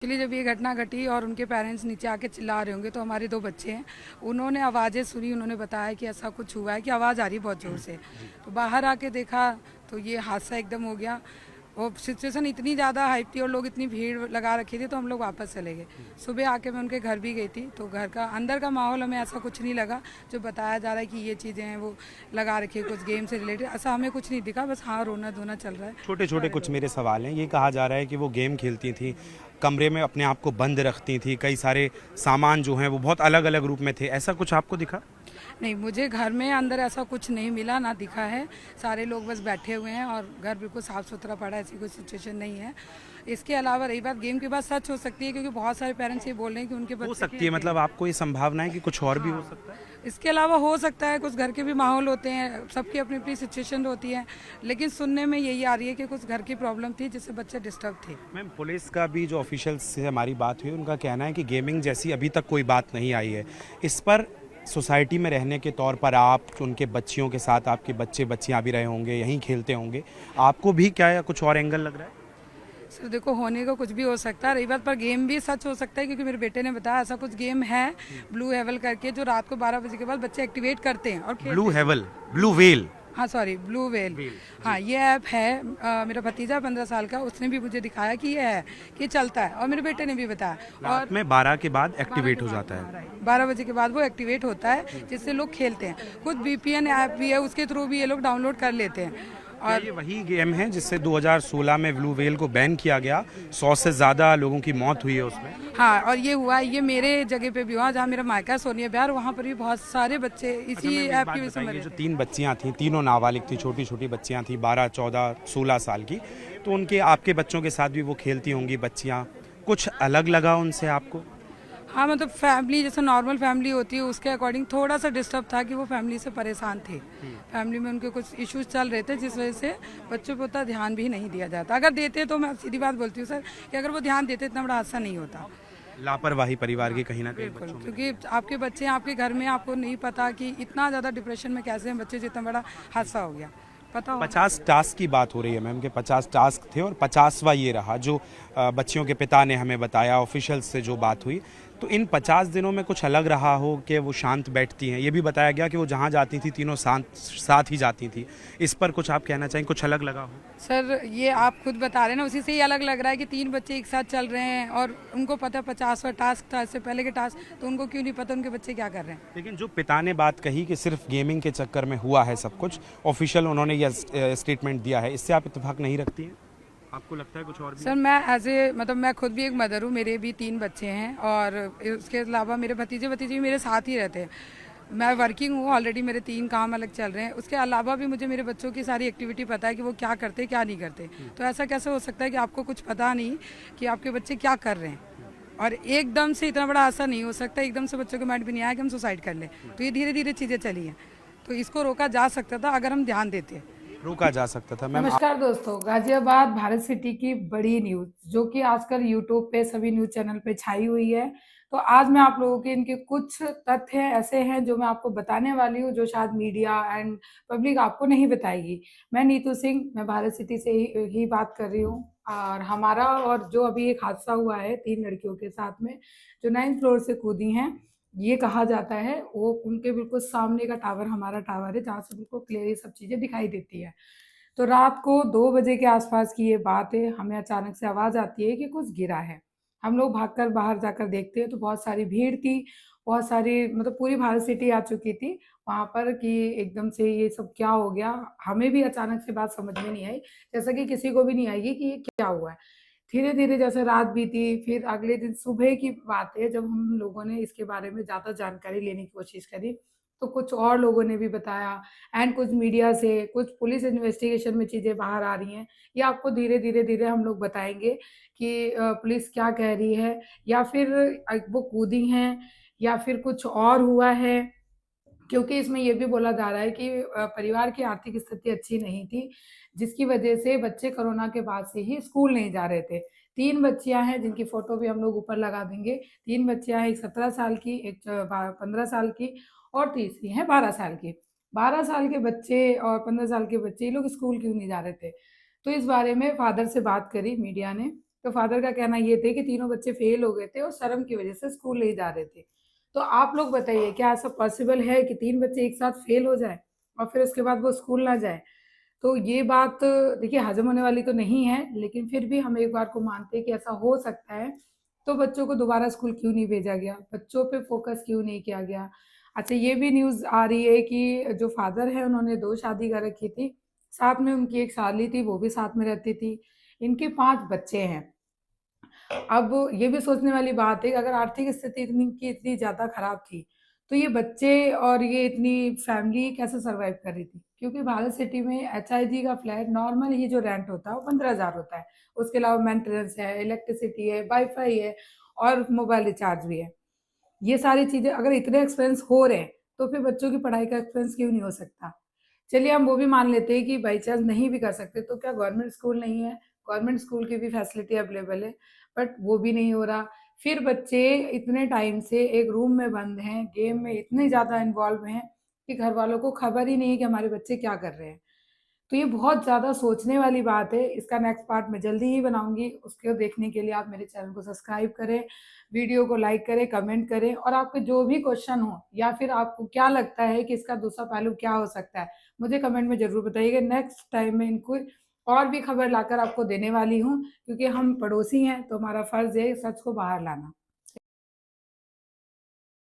Actually जब ये घटना घटी और उनके पेरेंट्स नीचे आके चिल्ला रहे होंगे तो हमारे 2 बच्चे हैं, उन्होंने आवाज़ें सुनी, उन्होंने बताया कि ऐसा कुछ हुआ है कि आवाज़ आ रही है बहुत ज़ोर से। तो बाहर आके देखा तो ये हादसा एकदम हो गया और सिचुएशन इतनी ज़्यादा हाइप थी और लोग इतनी भीड़ लगा रखी थी तो हम लोग वापस चले गए। सुबह आके मैं उनके घर भी गई थी तो घर का अंदर का माहौल हमें ऐसा कुछ नहीं लगा जो बताया जा रहा है कि ये चीज़ें हैं वो लगा रखी है कुछ गेम से रिलेटेड, ऐसा हमें कुछ नहीं दिखा। बस हाँ, रोना धोना चल रहा है छोटे छोटे सारे कुछ लोग। मेरे सवाल हैं। ये कहा जा रहा है कि वो गेम खेलती थी, कमरे में अपने आप को बंद रखती थी, कई सारे सामान जो हैं वो बहुत अलग अलग रूप में थे, ऐसा कुछ आपको दिखा? नहीं, मुझे घर में अंदर ऐसा कुछ नहीं मिला ना दिखा है। सारे लोग बस बैठे हुए हैं और घर बिल्कुल साफ़ सुथरा पड़ा है, ऐसी कोई सिचुएशन नहीं है। इसके अलावा रही बात गेम की, बात सच हो सकती है क्योंकि बहुत सारे पेरेंट्स ये बोल रहे हैं कि उनके हो बच्चे सकती है, खेलते हैं। मतलब आपको ये संभावना है कि कुछ और भी हो हाँ, सकता है? इसके अलावा हो सकता है कुछ घर के भी माहौल होते हैं, सबकी अपनी अपनी सिचुएशन होती है, लेकिन सुनने में यही आ रही है कि कुछ घर की प्रॉब्लम थी जिससे बच्चे डिस्टर्ब थे। मैम, पुलिस का भी जो ऑफिशियल्स से हमारी बात हुई, उनका कहना है कि गेमिंग जैसी अभी तक कोई बात नहीं आई है। इस पर सोसाइटी में रहने के तौर पर आप उनके बच्चियों के साथ, आपके बच्चे बच्चियां भी रहे होंगे, यहीं खेलते होंगे, आपको भी क्या या कुछ और एंगल लग रहा है? सर देखो, होने को कुछ भी हो सकता है। रही बात पर गेम भी सच हो सकता है क्योंकि मेरे बेटे ने बताया ऐसा कुछ गेम है ब्लू हेवल करके जो रात को 12 बजे के बाद बच्चे एक्टिवेट करते हैं और ब्लू खेलते हैं। हेवल, ब्लू वेल। हाँ सॉरी, ब्लू वेल। वेल, जी। हाँ, ये ऐप है। मेरा भतीजा 15 साल का, उसने भी मुझे दिखाया कि ये है, कि चलता है और मेरे बेटे ने भी बताया। रात और में 12 के बाद 12 के एक्टिवेट हो बाद, जाता हाँ है। राइट, 12 बजे के बाद वो एक्टिवेट होता है जिससे लोग खेलते हैं। कुछ वीपीएन ऐप भी है, उसके थ्रू भी ये लोग डाउनलोड कर लेते हैं। क्या और ये वही गेम है जिससे 2016 में ब्लू वेल को बैन किया गया? 100 से ज़्यादा लोगों की मौत हुई है उसमें। हाँ, और ये हुआ है, ये मेरे जगह पे भी हुआ जहाँ मेरा मायका है सोनिया बिहार, वहाँ पर भी बहुत सारे बच्चे अच्छा इसी मैम, एक ऐप की बात वजह से बताइए, मरे जो थे। 3 बच्चियां थीं, तीनों नाबालिग थी, छोटी छोटी बच्चियां थीं, 12, 14, 16 साल की, तो उनके आपके बच्चों के साथ भी वो खेलती होंगी बच्चियां, कुछ अलग लगा उनसे आपको? हाँ, मतलब फैमिली जैसे नॉर्मल फैमिली होती है उसके अकॉर्डिंग थोड़ा सा डिस्टर्ब था कि वो फैमिली से परेशान थे। फैमिली में उनके कुछ इश्यूज चल रहे थे जिस वजह से बच्चों पर उतना ध्यान भी नहीं दिया जाता। अगर देते तो मैं सीधी बात बोलती हूँ सर कि अगर वो ध्यान देते इतना बड़ा हादसा नहीं होता। लापरवाही परिवार की कहीं ना कहीं बिल्कुल, बच्चों में रही क्योंकि है। आपके बच्चे हैं आपके घर में, आपको नहीं पता कि इतना ज़्यादा डिप्रेशन में कैसे हैं बच्चे जो इतना बड़ा हादसा हो गया। पता होना 50 चाहिए। टास्क की बात हो रही है मैम, के 50 टास्क थे और 50वां ये रहा जो बच्चियों के पिता ने हमें बताया, ऑफिशियल से जो बात हुई। तो इन 50 दिनों में कुछ अलग रहा हो कि वो शांत बैठती हैं? ये भी बताया गया कि वो जहाँ जाती थी तीनों शांत साथ ही जाती थी। इस पर कुछ आप कहना चाहें, कुछ अलग लगा हो? सर ये आप खुद बता रहे हैं ना, उसी से ही अलग लग रहा है कि 3 बच्चे एक साथ चल रहे हैं और उनको पता है 50वां टास्क था, इससे पहले के टास्क, तो उनको क्यों नहीं पता उनके बच्चे क्या कर रहे हैं। लेकिन जो पिता ने बात कही कि सिर्फ गेमिंग के चक्कर में हुआ है सब कुछ, ऑफिशियल उन्होंने यह स्टेटमेंट दिया है, इससे आप इत्तेफाक नहीं रखती हैं? आपको लगता है कुछ और भी सर है? मैं एज ए मतलब मैं खुद भी एक मदर हूँ, मेरे भी 3 बच्चे हैं और उसके अलावा मेरे भतीजे भतीजी भी मेरे साथ ही रहते हैं। मैं वर्किंग हूँ ऑलरेडी, मेरे 3 काम अलग चल रहे हैं। उसके अलावा भी मुझे मेरे बच्चों की सारी एक्टिविटी पता है कि वो क्या करते क्या नहीं करते। तो ऐसा कैसे हो सकता है कि आपको कुछ पता नहीं कि आपके बच्चे क्या कर रहे हैं। और एकदम से इतना बड़ा हादसा नहीं हो सकता, एकदम से बच्चों के माइंड में नहीं आया कि हम सुसाइड कर लें। तो ये धीरे धीरे चीज़ें चली हैं, तो इसको रोका जा सकता था अगर हम ध्यान देते। रोका जा सकता था मैम। नमस्कार दोस्तों, गाजियाबाद भारत सिटी की बड़ी न्यूज जो कि आजकल यूट्यूब पे सभी न्यूज चैनल पे छाई हुई है। तो आज मैं आप लोगों के इनके कुछ तथ्य ऐसे हैं जो मैं आपको बताने वाली हूँ जो शायद मीडिया एंड पब्लिक आपको नहीं बताएगी। मैं नीतू सिंह, मैं भारत सिटी से ही बात कर रही हूँ। और हमारा और जो अभी एक हादसा हुआ है 3 लड़कियों के साथ में जो 9th फ्लोर से कूदी हैं, ये कहा जाता है वो उनके बिल्कुल सामने का टावर हमारा टावर है जहाँ से बिल्कुल क्लियर ये सब चीजें दिखाई देती है। तो रात को 2 बजे के आसपास की ये बात है, हमें अचानक से आवाज़ आती है कि कुछ गिरा है। हम लोग भागकर बाहर जाकर देखते हैं तो बहुत सारी भीड़ थी, बहुत सारी मतलब पूरी भारत सिटी आ चुकी थी वहाँ पर कि एकदम से ये सब क्या हो गया? हमें भी अचानक से बात समझ में नहीं आई, जैसा कि किसी को भी नहीं आएगी कि ये क्या हुआ है। धीरे-धीरे जैसे रात बीती, फिर अगले दिन सुबह की बात है जब हम लोगों ने इसके बारे में ज़्यादा जानकारी लेने की कोशिश करी, तो कुछ और लोगों ने भी बताया एंड कुछ मीडिया से, कुछ पुलिस इन्वेस्टिगेशन में चीज़ें बाहर आ रही हैं। ये आपको धीरे-धीरे हम लोग बताएँगे कि पुलिस क्या कह रही है या फिर वो कूदी हैं या फिर कुछ और हुआ है। क्योंकि इसमें ये भी बोला जा रहा है कि परिवार की आर्थिक स्थिति अच्छी नहीं थी, जिसकी वजह से बच्चे कोरोना के बाद से ही स्कूल नहीं जा रहे थे। 3 बच्चियाँ हैं जिनकी फ़ोटो भी हम लोग ऊपर लगा देंगे। 3 बच्चियाँ हैं, एक 17 साल की, एक 15 साल की और तीसरी है 12 साल की। 12 साल के बच्चे और 15 साल के बच्चे ये लोग स्कूल क्यों नहीं जा रहे थे? तो इस बारे में फ़ादर से बात करी मीडिया ने तो फादर का कहना ये थे कि तीनों बच्चे फेल हो गए थे और शर्म की वजह से स्कूल नहीं जा रहे थे। तो आप लोग बताइए, क्या ऐसा पॉसिबल है कि 3 बच्चे एक साथ फेल हो जाएँ और फिर उसके बाद वो स्कूल ना जाएँ? तो ये बात देखिए हज़म होने वाली तो नहीं है, लेकिन फिर भी हम एक बार को मानते हैं कि ऐसा हो सकता है, तो बच्चों को दोबारा स्कूल क्यों नहीं भेजा गया? बच्चों पे फ़ोकस क्यों नहीं किया गया? अच्छा, ये भी न्यूज़ आ रही है कि जो फ़ादर हैं उन्होंने 2 शादी कर रखी थी, साथ में उनकी एक साली थी, वो भी साथ में रहती थी। इनके 5 बच्चे हैं। अब ये भी सोचने वाली बात है कि अगर आर्थिक स्थिति इतनी ज़्यादा खराब थी, तो ये बच्चे और ये इतनी फैमिली कैसे सर्वाइव कर रही थी? क्योंकि भारत सिटी में एचआईजी का फ्लैट नॉर्मल ही जो रेंट होता है वो 15,000 होता है। उसके अलावा मेंटेनेंस है, इलेक्ट्रिसिटी है, वाई-फाई है और मोबाइल रिचार्ज भी है। ये सारी चीज़ें अगर इतने एक्सपेंस हो रहे हैं, तो फिर बच्चों की पढ़ाई का एक्सपेंस क्यों नहीं हो सकता? चलिए हम वो भी मान लेते हैं कि बाई चांस नहीं भी कर सकते, तो क्या गवर्नमेंट स्कूल नहीं है? गवर्नमेंट स्कूल की भी फैसिलिटी अवेलेबल है, बट वो भी नहीं हो रहा। फिर बच्चे इतने टाइम से एक रूम में बंद हैं, गेम में इतने ज़्यादा इन्वॉल्व हैं कि घर वालों को खबर ही नहीं है कि हमारे बच्चे क्या कर रहे हैं। तो ये बहुत ज़्यादा सोचने वाली बात है। इसका नेक्स्ट पार्ट मैं जल्दी ही बनाऊँगी। उसको देखने के लिए आप मेरे चैनल को सब्सक्राइब करें, वीडियो को लाइक करें, कमेंट करें और आपके जो भी क्वेश्चन हो या फिर आपको क्या लगता है कि इसका दूसरा पहलू क्या हो सकता है, मुझे कमेंट में ज़रूर बताइएगा। नेक्स्ट टाइम मैं इनको और भी खबर लाकर आपको देने वाली हूँ, क्योंकि हम पड़ोसी हैं, तो हमारा फ़र्ज़ है सच को बाहर लाना।